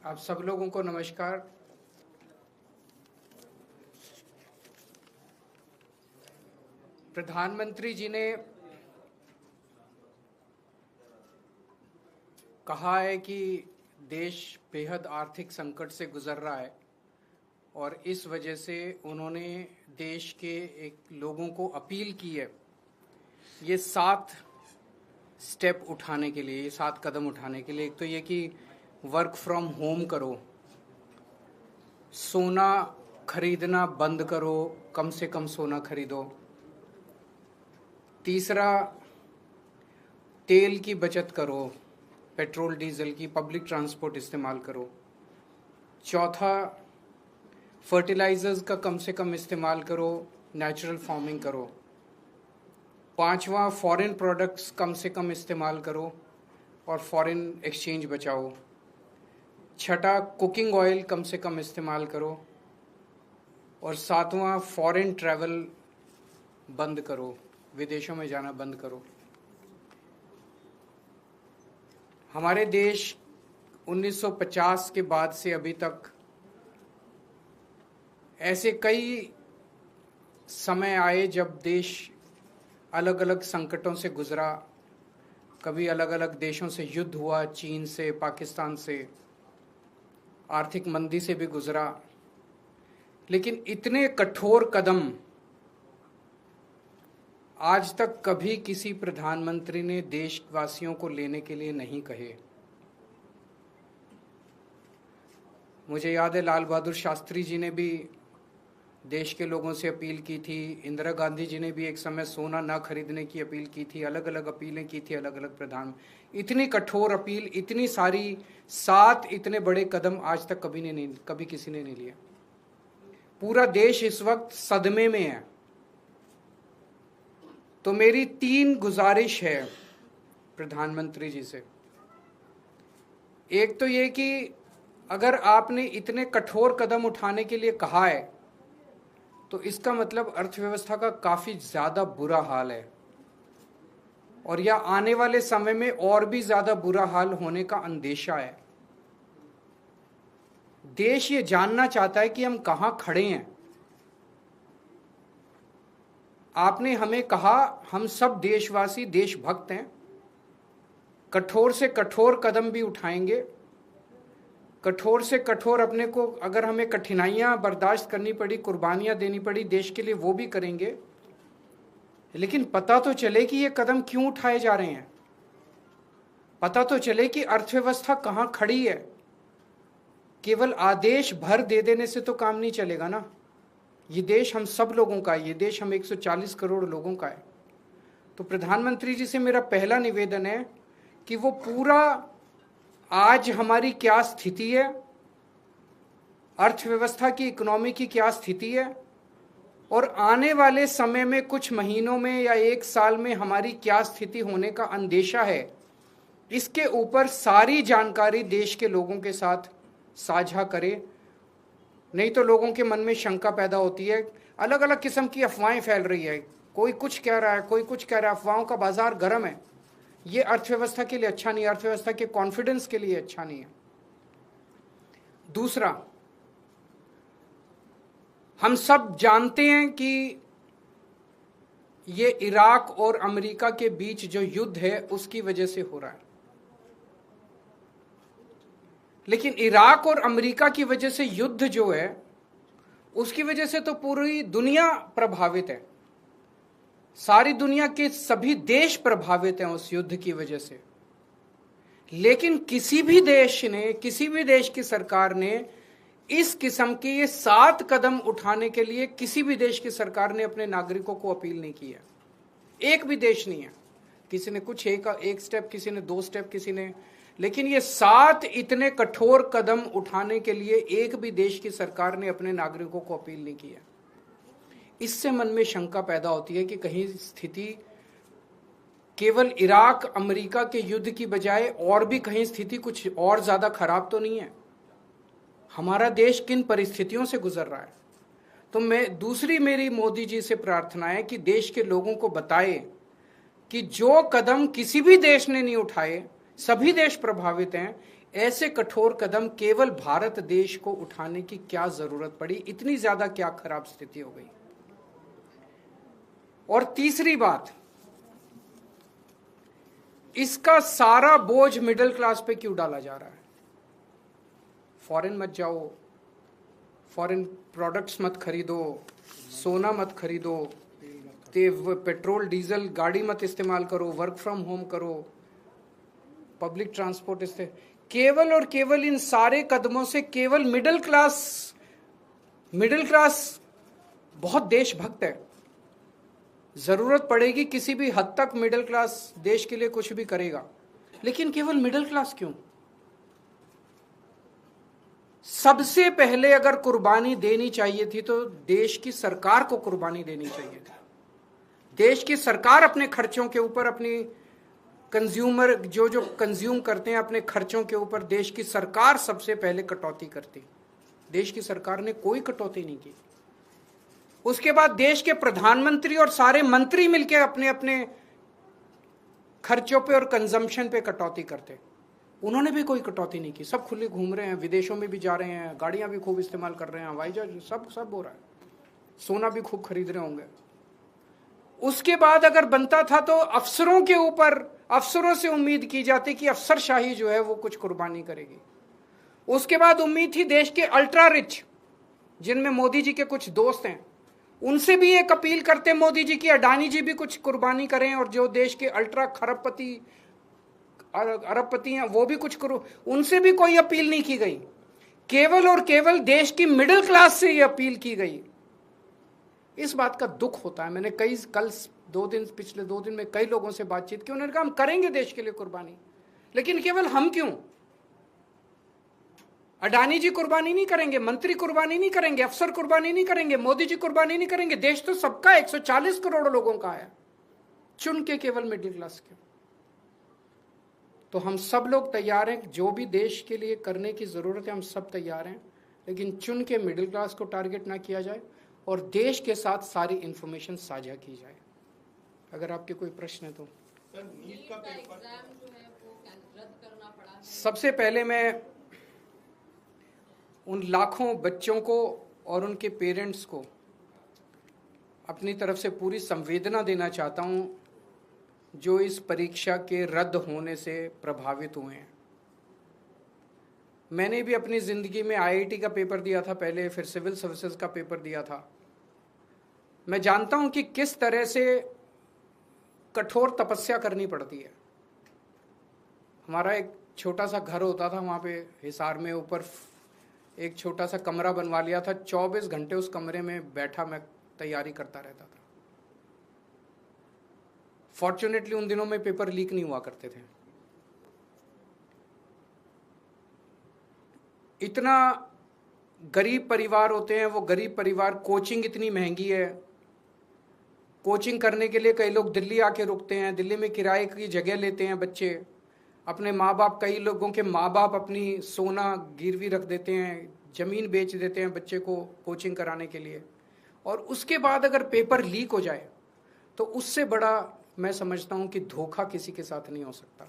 आप सब लोगों को नमस्कार। प्रधानमंत्री जी ने कहा है कि देश बेहद आर्थिक संकट से गुजर रहा है और इस वजह से उन्होंने देश के एक लोगों को अपील की है ये 7 स्टेप उठाने के लिए, ये 7 कदम उठाने के लिए। एक तो ये कि वर्क फ्रॉम होम करो, सोना खरीदना बंद करो, कम से कम सोना खरीदो। तीसरा, तेल की बचत करो, पेट्रोल डीजल की, पब्लिक ट्रांसपोर्ट इस्तेमाल करो। चौथा, फर्टिलाइजर्स का कम से कम इस्तेमाल करो, नेचुरल फार्मिंग करो। पांचवा, फॉरेन प्रोडक्ट्स कम से कम इस्तेमाल करो और फॉरेन एक्सचेंज बचाओ। छठा, कुकिंग ऑयल कम से कम इस्तेमाल करो। और सातवां, फॉरेन ट्रैवल बंद करो, विदेशों में जाना बंद करो। हमारे देश 1950 के बाद से अभी तक ऐसे कई समय आए जब देश अलग अलग संकटों से गुजरा। कभी अलग अलग देशों से युद्ध हुआ, चीन से, पाकिस्तान से, आर्थिक मंदी से भी गुजरा। लेकिन इतने कठोर कदम आज तक कभी किसी प्रधानमंत्री ने देशवासियों को लेने के लिए नहीं कहे। मुझे याद है लाल बहादुर शास्त्री जी ने भी देश के लोगों से अपील की थी, इंदिरा गांधी जी ने भी एक समय सोना ना खरीदने की अपील की थी, अलग अलग अपीलें की थी अलग अलग प्रधान। इतनी कठोर अपील, इतनी सारी 7 इतने बड़े कदम आज तक कभी किसी ने नहीं लिया। पूरा देश इस वक्त सदमे में है। तो मेरी 3 गुजारिश है प्रधानमंत्री जी से। एक तो ये कि अगर आपने इतने कठोर कदम उठाने के लिए कहा है तो इसका मतलब अर्थव्यवस्था का काफी ज्यादा बुरा हाल है और या आने वाले समय में और भी ज्यादा बुरा हाल होने का अंदेशा है। देश ये जानना चाहता है कि हम कहां खड़े हैं। आपने हमें कहा हम सब देशवासी देशभक्त हैं, कठोर से कठोर कदम भी उठाएंगे, कठोर से कठोर अपने को, अगर हमें कठिनाइयां बर्दाश्त करनी पड़ी, कुर्बानियां देनी पड़ी देश के लिए, वो भी करेंगे। लेकिन पता तो चले कि ये कदम क्यों उठाए जा रहे हैं, पता तो चले कि अर्थव्यवस्था कहां खड़ी है। केवल आदेश भर दे देने से तो काम नहीं चलेगा ना। ये देश हम सब लोगों का है, ये देश हम 140 करोड़ लोगों का है। तो प्रधानमंत्री जी से मेरा पहला निवेदन है कि वो पूरा आज हमारी क्या स्थिति है, अर्थव्यवस्था की, इकोनॉमी की क्या स्थिति है और आने वाले समय में कुछ महीनों में या 1 साल में हमारी क्या स्थिति होने का अंदेशा है, इसके ऊपर सारी जानकारी देश के लोगों के साथ साझा करे। नहीं तो लोगों के मन में शंका पैदा होती है, अलग अलग किस्म की अफवाहें फैल रही है, कोई कुछ कह रहा है, कोई कुछ कह रहा है, अफवाहों का बाजार गर्म है। ये अर्थव्यवस्था के लिए अच्छा नहीं है, अर्थव्यवस्था के कॉन्फिडेंस के लिए अच्छा नहीं है। दूसरा, हम सब जानते हैं कि ये इराक और अमेरिका के बीच जो युद्ध है उसकी वजह से हो रहा है। लेकिन इराक और अमेरिका की वजह से युद्ध जो है उसकी वजह से तो पूरी दुनिया प्रभावित है, सारी दुनिया के सभी देश प्रभावित हैं उस युद्ध की वजह से। लेकिन किसी भी देश ने, किसी भी देश की सरकार ने इस किस्म के ये 7 कदम उठाने के लिए किसी भी देश की सरकार ने अपने नागरिकों को अपील नहीं की है। एक भी देश नहीं है। किसी ने कुछ एक स्टेप, किसी ने 2 स्टेप, किसी ने, लेकिन ये 7 इतने कठोर कदम उठाने के लिए एक भी देश की सरकार ने अपने नागरिकों को अपील नहीं की है। इससे मन में शंका पैदा होती है कि कहीं स्थिति केवल इराक अमेरिका के युद्ध की बजाय और भी कहीं स्थिति कुछ और ज्यादा खराब तो नहीं है। हमारा देश किन परिस्थितियों से गुजर रहा है। तो दूसरी मेरी मोदी जी से प्रार्थना है कि देश के लोगों को बताए कि जो कदम किसी भी देश ने नहीं उठाए, सभी देश प्रभावित हैं, ऐसे कठोर कदम केवल भारत देश को उठाने की क्या जरूरत पड़ी, इतनी ज्यादा क्या खराब स्थिति हो गई। और तीसरी बात, इसका सारा बोझ मिडिल क्लास पे क्यों डाला जा रहा है? फॉरेन मत जाओ, फॉरेन प्रोडक्ट्स मत खरीदो, सोना मत खरीदो, पेट्रोल डीजल गाड़ी मत इस्तेमाल करो, वर्क फ्रॉम होम करो, पब्लिक ट्रांसपोर्ट केवल और केवल इन सारे कदमों से केवल मिडिल क्लास बहुत देशभक्त है। जरूरत पड़ेगी किसी भी हद तक मिडिल क्लास देश के लिए कुछ भी करेगा, लेकिन केवल मिडिल क्लास क्यों? सबसे पहले अगर कुर्बानी देनी चाहिए थी तो देश की सरकार को कुर्बानी देनी चाहिए थी। देश की सरकार अपने खर्चों के ऊपर, अपनी कंज्यूमर जो कंज्यूम करते हैं अपने खर्चों के ऊपर, देश की सरकार सबसे पहले कटौती करती। देश की सरकार ने कोई कटौती नहीं की। उसके बाद देश के प्रधानमंत्री और सारे मंत्री मिलकर अपने अपने खर्चों पे और कंजम्पशन पे कटौती करते। उन्होंने भी कोई कटौती नहीं की। सब खुले घूम रहे हैं, विदेशों में भी जा रहे हैं, गाड़ियां भी खूब इस्तेमाल कर रहे हैं, हवाई जहाज सब हो रहा है, सोना भी खूब खरीद रहे होंगे। उसके बाद अगर बनता था तो अफसरों के ऊपर, अफसरों से उम्मीद की जाती कि अफसरशाही जो है वो कुछ कुर्बानी करेगी। उसके बाद उम्मीद थी देश के अल्ट्रा रिच, जिनमें मोदी जी के कुछ दोस्त हैं, उनसे भी एक अपील करते मोदी जी की अडानी जी भी कुछ कुर्बानी करें, और जो देश के अल्ट्रा अरबपति हैं वो भी कुछ करो। उनसे भी कोई अपील नहीं की गई। केवल और केवल देश की मिडिल क्लास से ये अपील की गई। इस बात का दुख होता है। मैंने पिछले 2 दिन में कई लोगों से बातचीत की, उन्होंने कहा हम करेंगे देश के लिए कुर्बानी, लेकिन केवल हम क्यों? अडानी जी कुर्बानी नहीं करेंगे, मंत्री कुर्बानी नहीं करेंगे, अफसर कुर्बानी नहीं करेंगे, मोदी जी कुर्बानी नहीं करेंगे। देश तो सबका 140 करोड़ लोगों का है, चुन के केवल मिडिल क्लास के। तो हम सब लोग तैयार हैं, जो भी देश के लिए करने की जरूरत है हम सब तैयार हैं, लेकिन चुन के मिडिल क्लास को टारगेट ना किया जाए और देश के साथ सारी इंफॉर्मेशन साझा की जाए। अगर आपके कोई प्रश्न है तो। सर, नीट का एग्जाम जो है वो रद्द करना पड़ा है। सबसे पहले मैं उन लाखों बच्चों को और उनके पेरेंट्स को अपनी तरफ से पूरी संवेदना देना चाहता हूं जो इस परीक्षा के रद्द होने से प्रभावित हुए हैं। मैंने भी अपनी ज़िंदगी में आईआईटी का पेपर दिया था पहले, फिर सिविल सर्विसेज का पेपर दिया था। मैं जानता हूं कि किस तरह से कठोर तपस्या करनी पड़ती है। हमारा एक छोटा सा घर होता था वहाँ पे हिसार में, ऊपर एक छोटा सा कमरा बनवा लिया था। 24 घंटे उस कमरे में बैठा मैं तैयारी करता रहता था। फॉर्चुनेटली उन दिनों में पेपर लीक नहीं हुआ करते थे। इतना गरीब परिवार होते हैं, वो गरीब परिवार, कोचिंग इतनी महंगी है। कोचिंग करने के लिए कई लोग दिल्ली आके रुकते हैं, दिल्ली में किराए की जगह लेते हैं बच्चे। अपने माँ बाप, कई लोगों के माँ बाप अपनी सोना गिरवी रख देते हैं, ज़मीन बेच देते हैं बच्चे को कोचिंग कराने के लिए। और उसके बाद अगर पेपर लीक हो जाए तो उससे बड़ा मैं समझता हूँ कि धोखा किसी के साथ नहीं हो सकता।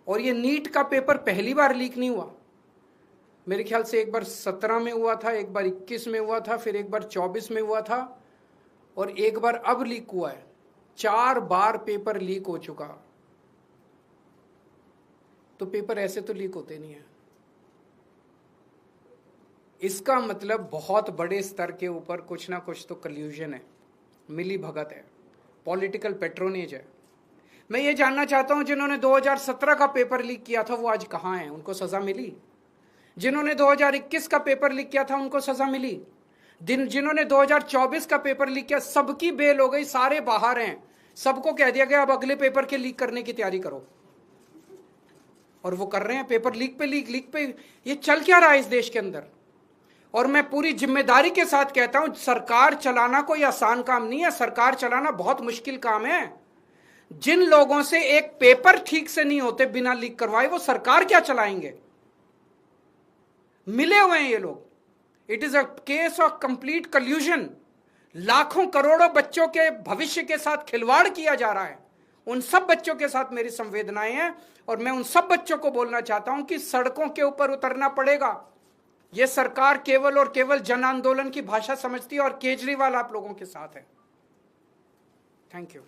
और ये नीट का पेपर पहली बार लीक नहीं हुआ। मेरे ख्याल से एक बार 17 में हुआ था, एक बार 21 में हुआ था, फिर एक बार 24 में हुआ था, और एक बार अब लीक हुआ है। 4 बार पेपर लीक हो चुका। तो पेपर ऐसे तो लीक होते नहीं है। इसका मतलब बहुत बड़े स्तर के ऊपर कुछ ना कुछ तो कल्यूजन है, मिली भगत है, पॉलिटिकल पेट्रोनेज है। मैं ये जानना चाहता हूं जिन्होंने 2017 का पेपर लीक किया था वो आज कहां हैं? उनको सजा मिली? जिन्होंने 2021 का पेपर लीक किया था उनको सजा मिली? जिन्होंने 2024 का पेपर लीक किया, सबकी बेल हो गई, सारे बाहर हैं। सबको कह दिया गया अब अगले पेपर के लीक करने की तैयारी करो, और वो कर रहे हैं। पेपर लीक पे लीक पे ये चल क्या रहा है इस देश के अंदर? और मैं पूरी जिम्मेदारी के साथ कहता हूं, सरकार चलाना कोई आसान काम नहीं है। सरकार चलाना बहुत मुश्किल काम है। जिन लोगों से एक पेपर ठीक से नहीं होते बिना लीक करवाए, वो सरकार क्या चलाएंगे? मिले हुए हैं ये लोग। It is a case of complete कल्यूजन। लाखों करोड़ों बच्चों के भविष्य के साथ खिलवाड़ किया जा रहा है, उन सब बच्चों के साथ मेरी संवेदनाएं हैं और मैं उन सब बच्चों को बोलना चाहता हूं कि सड़कों के ऊपर उतरना पड़ेगा। यह सरकार केवल और केवल जन आंदोलन की भाषा समझती है और केजरीवाल आप लोगों के साथ है। Thank you.